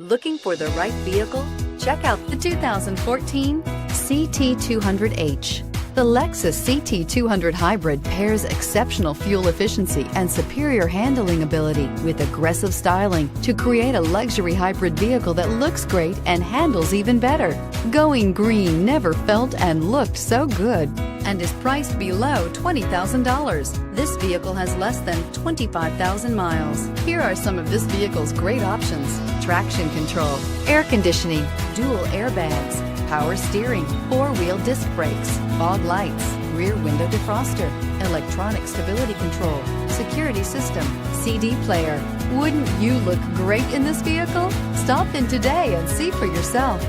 Looking for the right vehicle? Check out the 2014 CT200H. The Lexus CT200 Hybrid pairs exceptional fuel efficiency and superior handling ability with aggressive styling to create a luxury hybrid vehicle that looks great and handles even better. Going green never felt and looked so good, and is priced below $20,000. This vehicle has less than 25,000 miles. Here are some of this vehicle's great options: traction control, air conditioning, dual airbags, power steering, four-wheel disc brakes, fog lights, rear window defroster, electronic stability control, security system, CD player. Wouldn't you look great in this vehicle? Stop in today and see for yourself.